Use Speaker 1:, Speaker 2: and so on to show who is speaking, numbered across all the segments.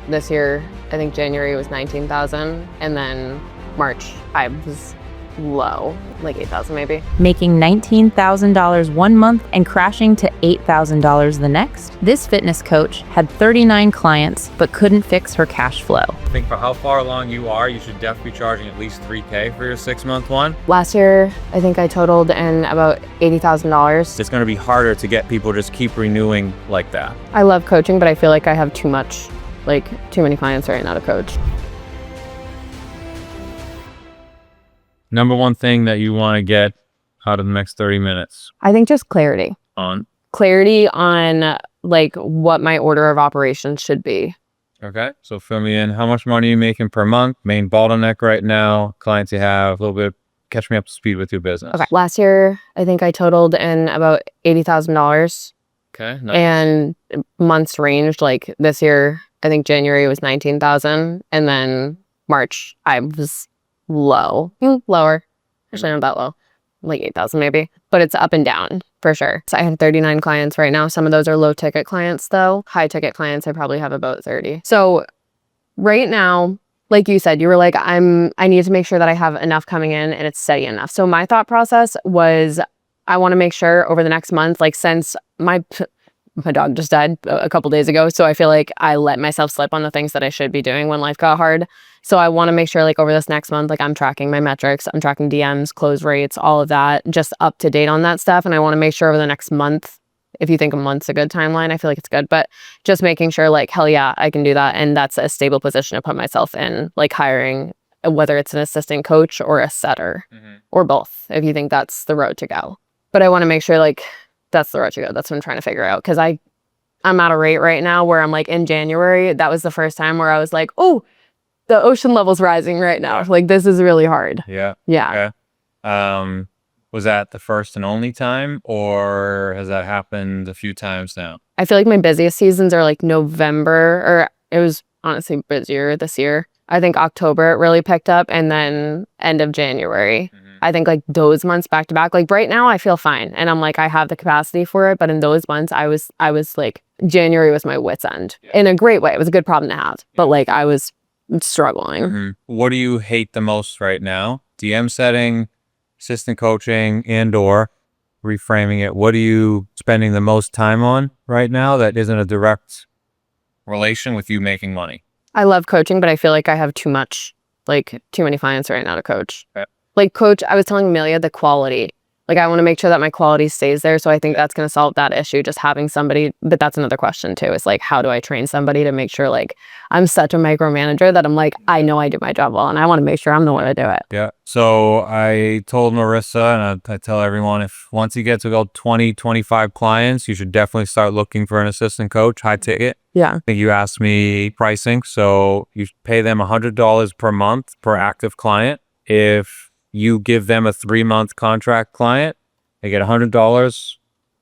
Speaker 1: This year, I think January was 19,000, and then March I was low, like 8,000 maybe.
Speaker 2: Making $19,000 one month and crashing to $8,000 the next. This fitness coach had 39 clients but couldn't fix her cash flow.
Speaker 3: I think for how far along you are, you should definitely be charging at least $3K for your 6-month one.
Speaker 1: Last year, I think I totaled in about $80,000.
Speaker 3: It's going to be harder to get people to just keep renewing like that.
Speaker 1: I love coaching, but I feel like I have too many clients right now to coach.
Speaker 3: Number one thing that you want to get out of the next 30 minutes
Speaker 1: I think just clarity.
Speaker 3: on.
Speaker 1: Clarity on like what my order of operations should be.
Speaker 3: Okay, so fill me in. How much money are you making per month? Main bottleneck right now, clients you have, a little bit, catch me up to speed with your business.
Speaker 1: Okay. Last year, I think I totaled in about $80,000.
Speaker 3: Okay, nice.
Speaker 1: And months ranged, like this year, I think January was 19,000, and then March I was lower. Actually, not that low, like 8,000 maybe, but it's up and down for sure. So I have 39 clients right now. Some of those are low ticket clients though. High ticket clients, I probably have about 30. So right now, like you said, you were like, I need to make sure that I have enough coming in and it's steady enough. So my thought process was, I want to make sure over the next month, like since my dog just died a couple days ago, so I feel like I let myself slip on the things that I should be doing when life got hard. So I want to make sure like over this next month, like I'm tracking my metrics, I'm tracking DMs, close rates, all of that, just up to date on that stuff. And I want to make sure over the next month, if you think a month's a good timeline, I feel like it's good, but just making sure like, hell yeah, I can do that. And that's a stable position to put myself in, like hiring, whether it's an assistant coach or a setter or both, if you think that's the road to go. But I want to make sure like that's the road to go. That's what I'm trying to figure out. Because I'm at a rate right now where I'm like in January, that was the first time where I was like, oh, the ocean level's rising right now. Like this is really hard.
Speaker 3: Yeah.
Speaker 1: Yeah.
Speaker 3: Okay. Was that the first and only time, or has that happened a few times now?
Speaker 1: I feel like my busiest seasons are like November, or it was honestly busier this year. I think October it really picked up, and then end of January. I think like those months back to back, like right now I feel fine. And I'm like, I have the capacity for it. But in those months, I was like, January was my wit's end in a great way. It was a good problem to have, but like I was struggling.
Speaker 3: What do you hate the most right now? DM setting, assistant coaching, and or reframing it. What are you spending the most time on right now that isn't a direct relation with you making money?
Speaker 1: I love coaching, but I feel like I have too many clients right now to coach.
Speaker 3: Okay.
Speaker 1: Like coach, I was telling Amelia the quality. Like I want to make sure that my quality stays there. So I think that's going to solve that issue, just having somebody. But that's another question too. Is like, how do I train somebody to make sure like I'm such a micromanager that I'm like, I know I do my job well and I want to make sure I'm the one to do it.
Speaker 3: Yeah. So I told Marissa, and I tell everyone, if once you get to about 20, 25 clients, you should definitely start looking for an assistant coach, high ticket.
Speaker 1: Yeah.
Speaker 3: I think you asked me pricing. So you pay them $100 per month per active client. If you give them a 3-month contract client, they get $100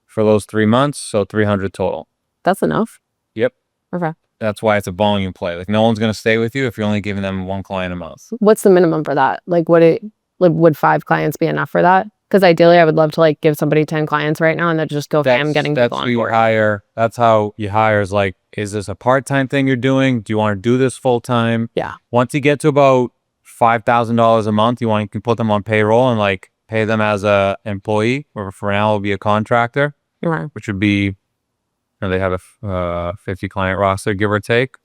Speaker 3: for those 3 months, so $300 total.
Speaker 1: That's enough.
Speaker 3: Yep.
Speaker 1: Okay.
Speaker 3: That's why it's a volume play. Like no one's going to stay with you if you're only giving them one client a month.
Speaker 1: What's the minimum for that? Like would 5 clients be enough for that? Because ideally I would love to like give somebody 10 clients right now and then just go fam getting people on board.
Speaker 3: That's how you hire is like, is this a part-time thing you're doing? Do you want to do this full-time?
Speaker 1: Yeah.
Speaker 3: Once you get to about $5,000 a month, you can put them on payroll and like pay them as a employee, or for now it'll be a contractor, which would be, they have a 50 client roster, give or take.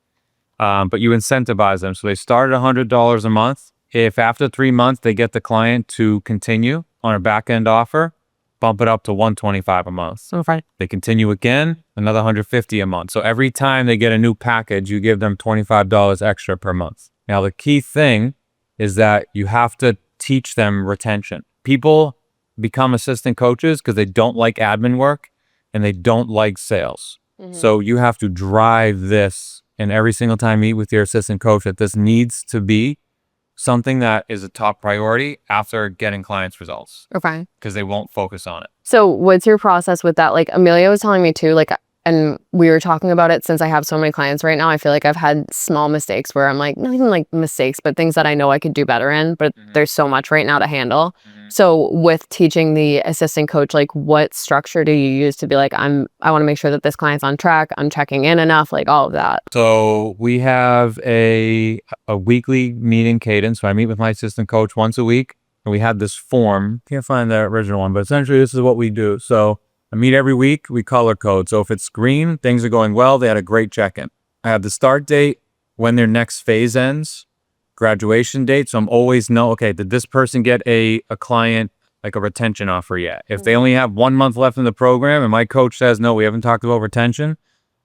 Speaker 3: But you incentivize them. So they start at $100 a month. If after 3 months they get the client to continue on a back end offer, bump it up to $125 a month.
Speaker 1: Okay.
Speaker 3: They continue again, another $150 a month. So every time they get a new package, you give them $25 extra per month. Now the key thing is that you have to teach them retention. People become assistant coaches because they don't like admin work and they don't like sales. So you have to drive this, and every single time you meet with your assistant coach, that this needs to be something that is a top priority after getting clients results.
Speaker 1: Okay.
Speaker 3: Because they won't focus on it.
Speaker 1: So what's your process with that? Like Amelia was telling me too, like, and we were talking about it since I have so many clients right now. I feel like I've had small mistakes where I'm like, not even like mistakes, but things that I know I could do better in, but there's so much right now to handle. So with teaching the assistant coach, like what structure do you use to be like, I want to make sure that this client's on track, I'm checking in enough, like all of that?
Speaker 3: So we have a weekly meeting cadence. So I meet with my assistant coach once a week, and we had this form. Can't find the original one, but essentially this is what we do. So I meet every week, we color code. So if it's green, things are going well, they had a great check-in. I have the start date, when their next phase ends, graduation date. So I'm always know, okay, did this person get a client, like a retention offer yet? If they only have 1 month left in the program and my coach says, no, we haven't talked about retention,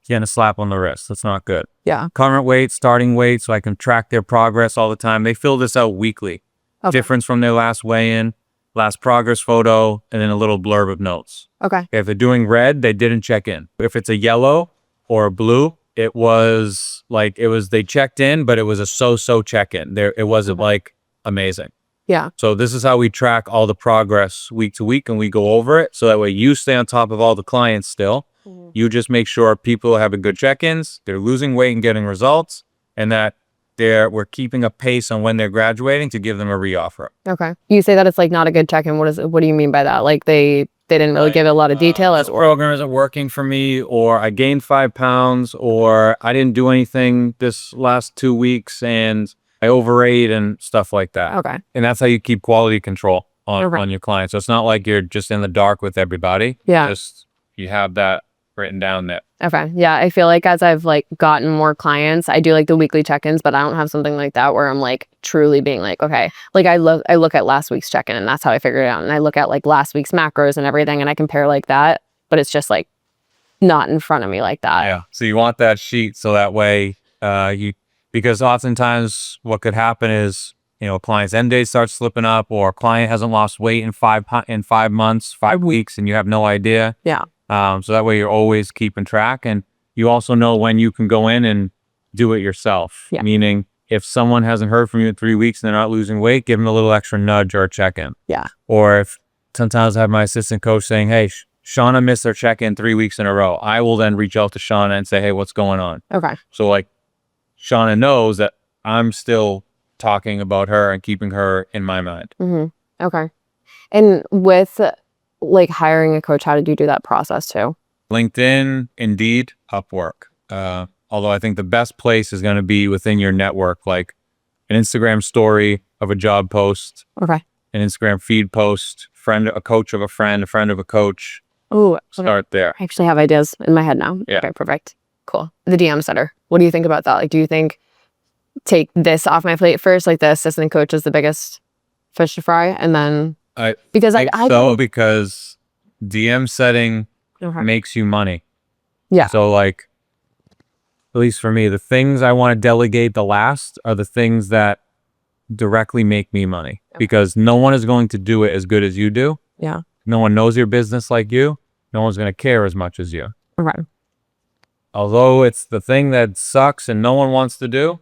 Speaker 3: getting a slap on the wrist. That's not good.
Speaker 1: Yeah.
Speaker 3: Current weight, starting weight, so I can track their progress all the time. They fill this out weekly.
Speaker 1: Okay.
Speaker 3: Difference from their last weigh-in, last progress photo, and then a little blurb of notes.
Speaker 1: Okay.
Speaker 3: If they're doing red, they didn't check in. If it's a yellow or a blue, it was like, they checked in, but it was a so-so check-in. It wasn't like amazing.
Speaker 1: Yeah.
Speaker 3: So this is how we track all the progress week to week, and we go over it. So that way you stay on top of all the clients still. You just make sure people are having good check-ins, they're losing weight and getting results, and that we're keeping a pace on when they're graduating to give them a reoffer.
Speaker 1: Okay. You say that it's like not a good check-in. What do you mean by that? Like they didn't really give it a lot of detail.
Speaker 3: This program isn't working for me, or I gained 5 pounds, or I didn't do anything this last 2 weeks and I overate and stuff like that.
Speaker 1: Okay.
Speaker 3: And that's how you keep quality control on your clients. So it's not like you're just in the dark with everybody.
Speaker 1: Yeah.
Speaker 3: Just you have that written down there.
Speaker 1: Okay. Yeah. I feel like as I've like gotten more clients, I do like the weekly check-ins, but I don't have something like that where I'm like truly being like, okay, like I look at last week's check-in and that's how I figured it out. And I look at like last week's macros and everything and I compare like that, but it's just like not in front of me like that.
Speaker 3: Yeah. So you want that sheet so that way because oftentimes what could happen is, a client's end date starts slipping up, or a client hasn't lost weight in 5 months, 5 weeks, and you have no idea.
Speaker 1: Yeah.
Speaker 3: So that way you're always keeping track, and you also know when you can go in and do it yourself.
Speaker 1: Yeah.
Speaker 3: Meaning if someone hasn't heard from you in 3 weeks and they're not losing weight, give them a little extra nudge or a check-in.
Speaker 1: Yeah.
Speaker 3: Or if sometimes I have my assistant coach saying, hey, Shauna missed her check-in 3 weeks in a row, I will then reach out to Shauna and say, hey, what's going on?
Speaker 1: Okay.
Speaker 3: So like Shauna knows that I'm still talking about her and keeping her in my mind.
Speaker 1: Mm-hmm. Okay. And with like hiring a coach, how did you do that process too?
Speaker 3: LinkedIn, Indeed, Upwork. Although I think the best place is going to be within your network, like an Instagram story of a job post,
Speaker 1: Okay.
Speaker 3: an Instagram feed post, a coach of a friend of a coach.
Speaker 1: Oh,
Speaker 3: Start there.
Speaker 1: I actually have ideas in my head now.
Speaker 3: Yeah.
Speaker 1: Okay, perfect. Cool. The DM setter. What do you think about that? Like, do you think take this off my plate first? Like the assistant coach is the biggest fish to fry, and then because I
Speaker 3: because DM setting makes you money.
Speaker 1: Yeah.
Speaker 3: So like, at least for me, the things I want to delegate the last are the things that directly make me money, because no one is going to do it as good as you do.
Speaker 1: Yeah.
Speaker 3: No one knows your business like you. No one's going to care as much as you.
Speaker 1: Okay.
Speaker 3: Although it's the thing that sucks and no one wants to do,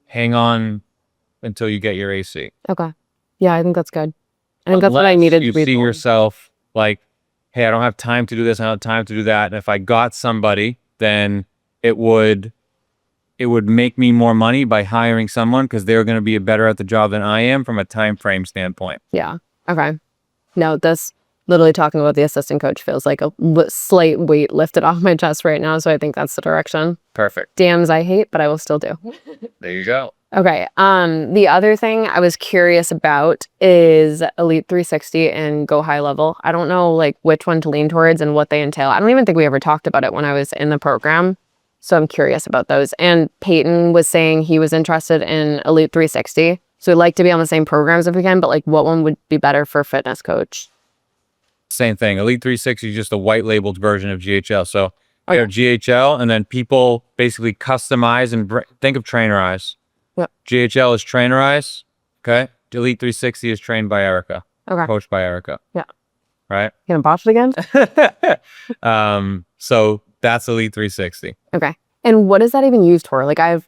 Speaker 3: hang on until you get your AC.
Speaker 1: Okay. Yeah, I think that's good. I think that's what I needed to be.
Speaker 3: You see yourself like, hey, I don't have time to do this, I don't have time to do that. And if I got somebody, then it would make me more money by hiring someone, because they're going to be better at the job than I am from a time frame standpoint.
Speaker 1: Yeah. Okay. No, this literally talking about the assistant coach feels like a slight weight lifted off my chest right now. So I think that's the direction.
Speaker 3: Perfect.
Speaker 1: DMs I hate, but I will still do.
Speaker 3: There you go.
Speaker 1: Okay. The other thing I was curious about is Elite 360 and Go High Level. I don't know like which one to lean towards and what they entail. I don't even think we ever talked about it when I was in the program. So I'm curious about those. And Peyton was saying he was interested in Elite 360. So we'd like to be on the same programs if we can, but like what one would be better for a fitness coach?
Speaker 3: Same thing. Elite 360 is just a white labeled version of GHL. So you have GHL, and then people basically customize and think of Trainer Eyes.
Speaker 1: Yep.
Speaker 3: GHL is Trainer Eyes. Okay. Elite 360 is trained by Erica.
Speaker 1: Okay.
Speaker 3: Coached by Erica.
Speaker 1: Yeah.
Speaker 3: Right.
Speaker 1: Gonna botch it again?
Speaker 3: So that's Elite 360.
Speaker 1: Okay. And what is that even used for? Like I have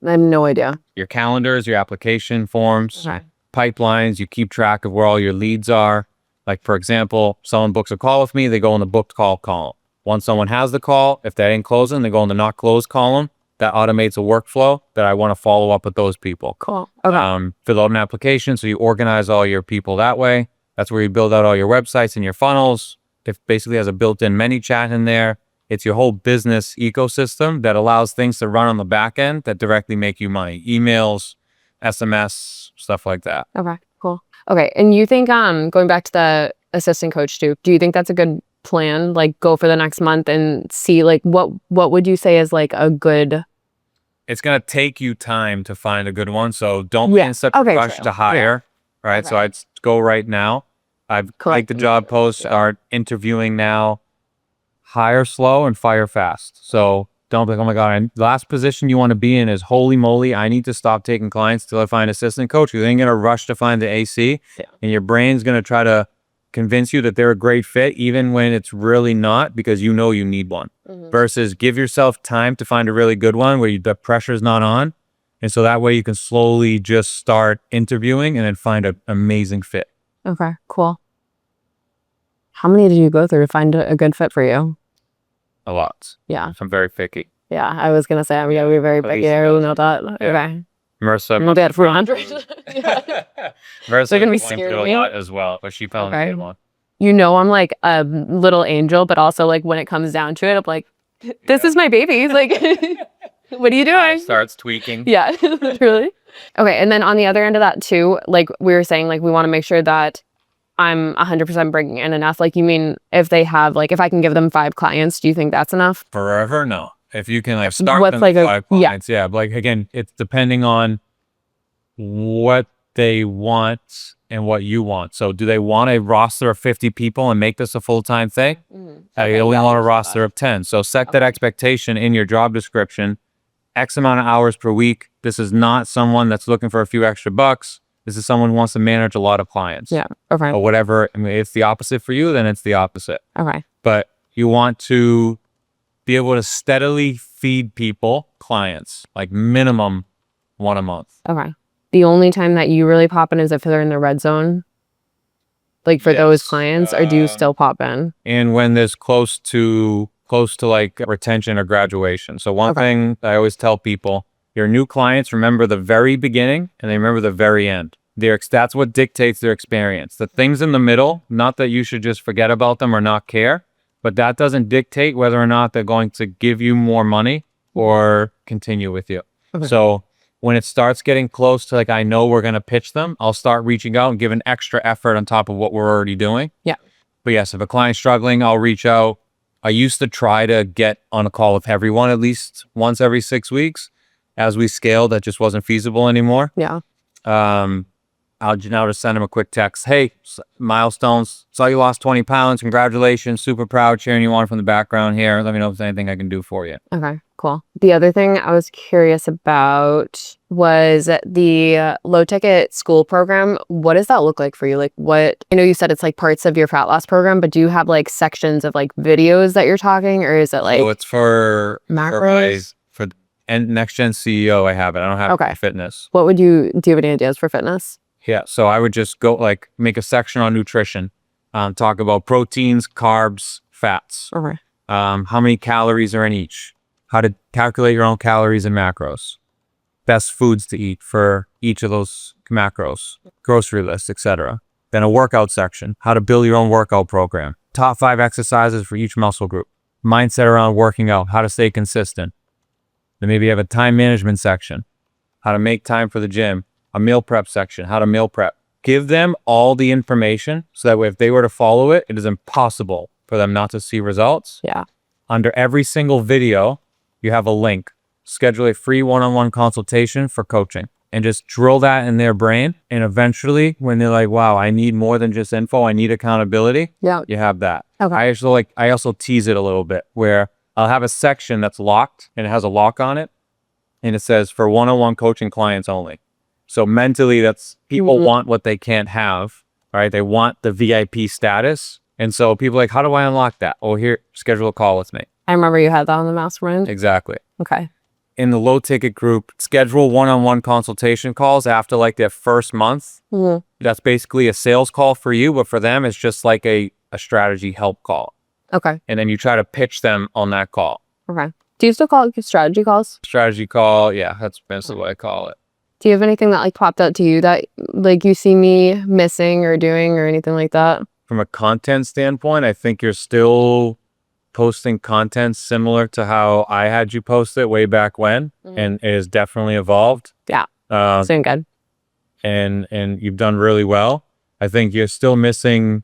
Speaker 1: no idea.
Speaker 3: Your calendars, your application forms,
Speaker 1: Okay.
Speaker 3: pipelines. You keep track of where all your leads are. Like, for example, someone books a call with me, they go in the booked call column. Once someone has the call, if they didn't close them, they go in the not closed column. that automates a workflow that I want to follow up with those people.
Speaker 1: Cool. Okay.
Speaker 3: Fill out an application. So you organize all your people that way. That's where you build out all your websites and your funnels. It basically has a built-in ManyChat in there. It's your whole business ecosystem that allows things to run on the back end that directly make you money. Emails, SMS, stuff like that.
Speaker 1: Okay. Cool. Okay. And you think, going back to the assistant coach too, do you think that's a good plan? Like go for the next month and see like what would you say is like a good...
Speaker 3: It's going to take you time to find a good one. So don't be in such a rush
Speaker 1: true.
Speaker 3: to hire, right?
Speaker 1: Okay.
Speaker 3: So I'd go right now. I've liked the job posts, are interviewing now. Hire slow and fire fast. So don't be like, oh my God, last position you want to be in is holy moly, I need to stop taking clients till I find assistant coach. You ain't going to rush to find the AC. And your brain's going to try to convince you that they're a great fit, even when it's really not, because you know you need one. Versus give yourself time to find a really good one where the pressure's not on. And so that way you can slowly just start interviewing and then find an amazing fit.
Speaker 1: Okay, cool. How many did you go through to find a good fit for you?
Speaker 3: A lot.
Speaker 1: Yeah.
Speaker 3: I'm very picky.
Speaker 1: Yeah, I was going to say, we're very picky. I really know that. Okay.
Speaker 3: Marissa.
Speaker 1: I'm dead for 100.
Speaker 3: Marissa
Speaker 1: They're gonna be
Speaker 3: going
Speaker 1: scared
Speaker 3: through
Speaker 1: of
Speaker 3: a
Speaker 1: me.
Speaker 3: lot as well, but she found a good one.
Speaker 1: You know, I'm like a little angel, but also like when it comes down to it, I'm like, this is my baby. Like, what are you doing?
Speaker 3: Starts tweaking.
Speaker 1: Yeah, literally. Okay, and then on the other end of that too, like we were saying, like we want to make sure that I'm 100% bringing in enough. Like, you mean if they have, like, if I can give them 5 clients, do you think that's enough?
Speaker 3: Forever? No. If you can like start
Speaker 1: What's
Speaker 3: with
Speaker 1: like
Speaker 3: 5 clients, yeah. But like again, it's depending on what they want and what you want. So do they want a roster of 50 people and make this a full-time thing? I only want a roster of 10. So set that expectation in your job description. X amount of hours per week. This is not someone that's looking for a few extra bucks. This is someone who wants to manage a lot of clients.
Speaker 1: Yeah. Okay.
Speaker 3: Or whatever. I mean, if it's the opposite for you, then it's the opposite.
Speaker 1: Okay.
Speaker 3: But you want to be able to steadily feed people clients, like minimum 1 a month.
Speaker 1: Okay. The only time that you really pop in is if they're in the red zone, like for those clients, or do you still pop in?
Speaker 3: And when there's close to like retention or graduation. So one thing I always tell people, your new clients remember the very beginning and they remember the very end. That's what dictates their experience. The things in the middle, not that you should just forget about them or not care, but that doesn't dictate whether or not they're going to give you more money or continue with you. So when it starts getting close to like, I know we're going to pitch them, I'll start reaching out and give an extra effort on top of what we're already doing.
Speaker 1: Yeah.
Speaker 3: But yes, if a client's struggling, I'll reach out. I used to try to get on a call with everyone at least once every 6 weeks. As we scaled, that just wasn't feasible anymore.
Speaker 1: Yeah.
Speaker 3: I'll now just send them a quick text. Hey, milestones. Saw you lost 20 pounds. Congratulations. Super proud. Cheering you on from the background here. Let me know if there's anything I can do for you.
Speaker 1: Okay, cool. The other thing I was curious about was the low ticket school program. What does that look like for you? Like I know you said it's like parts of your fat loss program, but do you have like sections of like videos that you're talking, or is it like...
Speaker 3: So it's for
Speaker 1: macros?
Speaker 3: For next gen CEO, I have it. I don't have it for fitness.
Speaker 1: Do you have any ideas for fitness?
Speaker 3: Yeah, so I would just go like make a section on nutrition, talk about proteins, carbs, fats,
Speaker 1: Okay.
Speaker 3: how many calories are in each, how to calculate your own calories and macros, best foods to eat for each of those macros, grocery lists, etc. Then a workout section, how to build your own workout program, top 5 exercises for each muscle group, mindset around working out, how to stay consistent. Then maybe you have a time management section, how to make time for the gym, a meal prep section, how to meal prep. Give them all the information so that way if they were to follow it, it is impossible for them not to see results.
Speaker 1: Yeah.
Speaker 3: Under every single video, you have a link. Schedule a free one-on-one consultation for coaching and just drill that in their brain. And eventually when they're like, wow, I need more than just info, I need accountability.
Speaker 1: Yeah.
Speaker 3: You have that.
Speaker 1: Okay.
Speaker 3: I also tease it a little bit where I'll have a section that's locked and it has a lock on it. And it says for one-on-one coaching clients only. So mentally, that's people want what they can't have, right? They want the VIP status. And so people are like, how do I unlock that? Oh, here, schedule a call with me.
Speaker 1: I remember you had that on the mastermind.
Speaker 3: Exactly.
Speaker 1: Okay.
Speaker 3: In the low ticket group, schedule one-on-one consultation calls after like their first month. That's basically a sales call for you, but for them, it's just like a strategy help call.
Speaker 1: Okay.
Speaker 3: And then you try to pitch them on that call.
Speaker 1: Okay. Do you still call it strategy calls?
Speaker 3: Strategy call. Yeah, that's basically what I call it.
Speaker 1: Do you have anything that like popped out to you that like you see me missing or doing or anything like that?
Speaker 3: From a content standpoint, I think you're still posting content similar to how I had you post it way back when, and it has definitely evolved.
Speaker 1: Yeah, doing good.
Speaker 3: And you've done really well. I think you're still missing,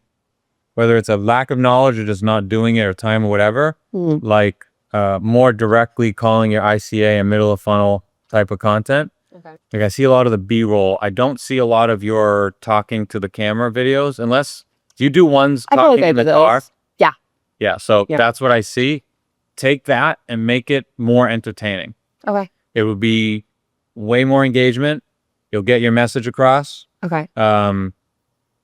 Speaker 3: whether it's a lack of knowledge or just not doing it or time or whatever, like more directly calling your ICA and middle of funnel type of content.
Speaker 1: Okay.
Speaker 3: Like I see a lot of the B-roll. I don't see a lot of your talking to the camera videos unless you do ones talking in the car.
Speaker 1: Yeah.
Speaker 3: Yeah. So that's what I see. Take that and make it more entertaining.
Speaker 1: Okay.
Speaker 3: It would be way more engagement. You'll get your message across.
Speaker 1: Okay.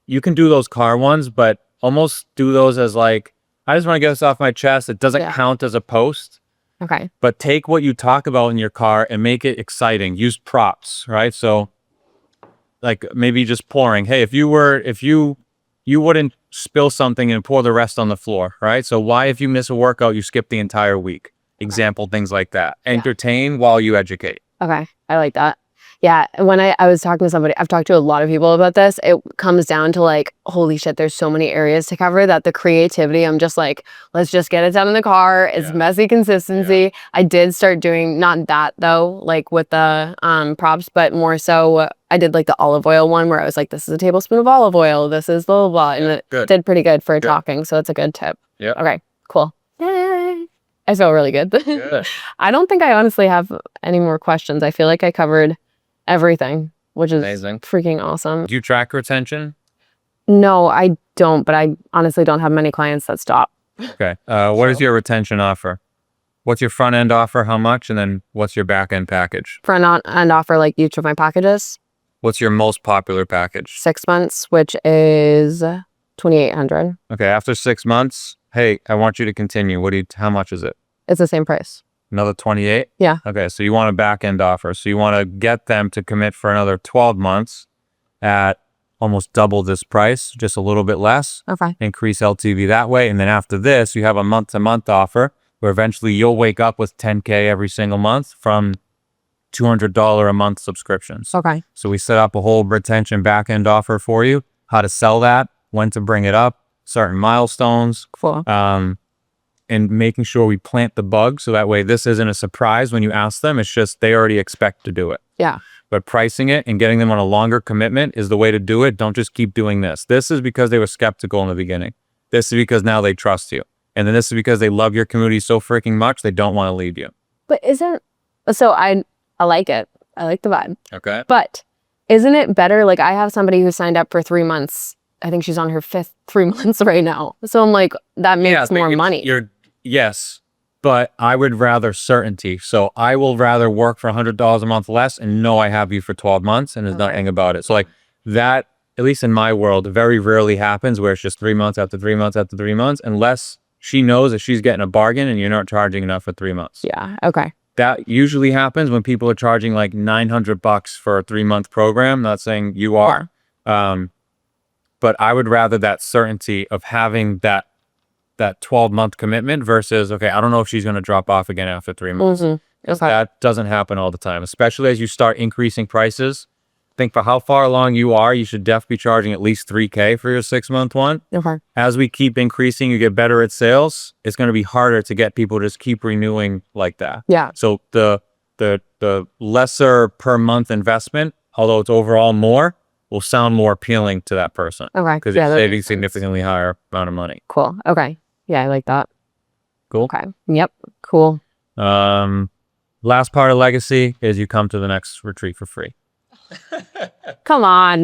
Speaker 3: You can do those car ones, but almost do those as like, I just want to get this off my chest. It doesn't count as a post.
Speaker 1: Okay.
Speaker 3: But take what you talk about in your car and make it exciting. Use props, right? So like maybe just pouring. Hey, if you wouldn't spill something and pour the rest on the floor, right? So why, if you miss a workout, you skip the entire week? Example, things like that. Entertain while you educate.
Speaker 1: Okay. I like that. Yeah. When I was talking to somebody, I've talked to a lot of people about this. It comes down to like, holy shit, there's so many areas to cover that the creativity, I'm just like, let's just get it done in the car. It's messy consistency. I did start doing, not that though, like with the props, but more so I did like the olive oil one where I was like, this is a tablespoon of olive oil. This is blah, blah, blah. And it did pretty good for talking. So it's a good tip.
Speaker 3: Yeah.
Speaker 1: Okay, cool. Yay. I feel really good.
Speaker 3: Good.
Speaker 1: I don't think I honestly have any more questions. I feel like I covered everything, which is
Speaker 3: amazing.
Speaker 1: Freaking awesome.
Speaker 3: Do you track retention?
Speaker 1: No, I don't, but I honestly don't have many clients that stop.
Speaker 3: Okay. What is your retention offer? What's your front end offer? How much? And then what's your back end package?
Speaker 1: Front end offer, like each of my packages.
Speaker 3: What's your most popular package?
Speaker 1: 6 months, which is $2,800.
Speaker 3: Okay. After 6 months, hey, I want you to continue. How much is it?
Speaker 1: It's the same price.
Speaker 3: Another 28?
Speaker 1: Yeah.
Speaker 3: Okay. So you want a back end offer. So you want to get them to commit for another 12 months at almost double this price, just a little bit less.
Speaker 1: Okay.
Speaker 3: Increase LTV that way. And then after this, you have a month to month offer where eventually you'll wake up with 10K every single month from $200 a month subscriptions.
Speaker 1: Okay.
Speaker 3: So we set up a whole retention back end offer for you, how to sell that, when to bring it up, certain milestones.
Speaker 1: Cool.
Speaker 3: And making sure we plant the bug so that way this isn't a surprise when you ask them. It's just they already expect to do it.
Speaker 1: Yeah.
Speaker 3: But pricing it and getting them on a longer commitment is the way to do it. Don't just keep doing this. This is because they were skeptical in the beginning. This is because now they trust you. And then this is because they love your community so freaking much they don't want to leave you.
Speaker 1: But I like it. I like the vibe.
Speaker 3: Okay.
Speaker 1: But isn't it better? Like I have somebody who signed up for 3 months. I think she's on her 5th 3 months right now. So I'm like, that makes more money.
Speaker 3: Yes, but I would rather certainty. So I will rather work for $100 a month less and know I have you for 12 months and there's nothing about it. So like that, at least in my world, very rarely happens where it's just 3 months after 3 months after 3 months, unless she knows that she's getting a bargain and you're not charging enough for 3 months.
Speaker 1: Yeah. Okay.
Speaker 3: That usually happens when people are charging like $900 for a 3-month program. Not saying you are, but I would rather that certainty of having that 12-month commitment versus, okay, I don't know if she's going to drop off again after 3 months.
Speaker 1: Okay.
Speaker 3: That doesn't happen all the time, especially as you start increasing prices. Think for how far along you are, you should definitely be charging at least $3K for your 6-month one.
Speaker 1: Okay.
Speaker 3: As we keep increasing, you get better at sales. It's going to be harder to get people to just keep renewing like that.
Speaker 1: Yeah.
Speaker 3: So the lesser per month investment, although it's overall more, will sound more appealing to that person.
Speaker 1: Okay.
Speaker 3: Because you're saving significantly higher amount of money.
Speaker 1: Cool. Okay. Yeah, I like that.
Speaker 3: Cool.
Speaker 1: Okay. Yep. Cool.
Speaker 3: Last part of legacy is you come to the next retreat for free.
Speaker 1: Come on.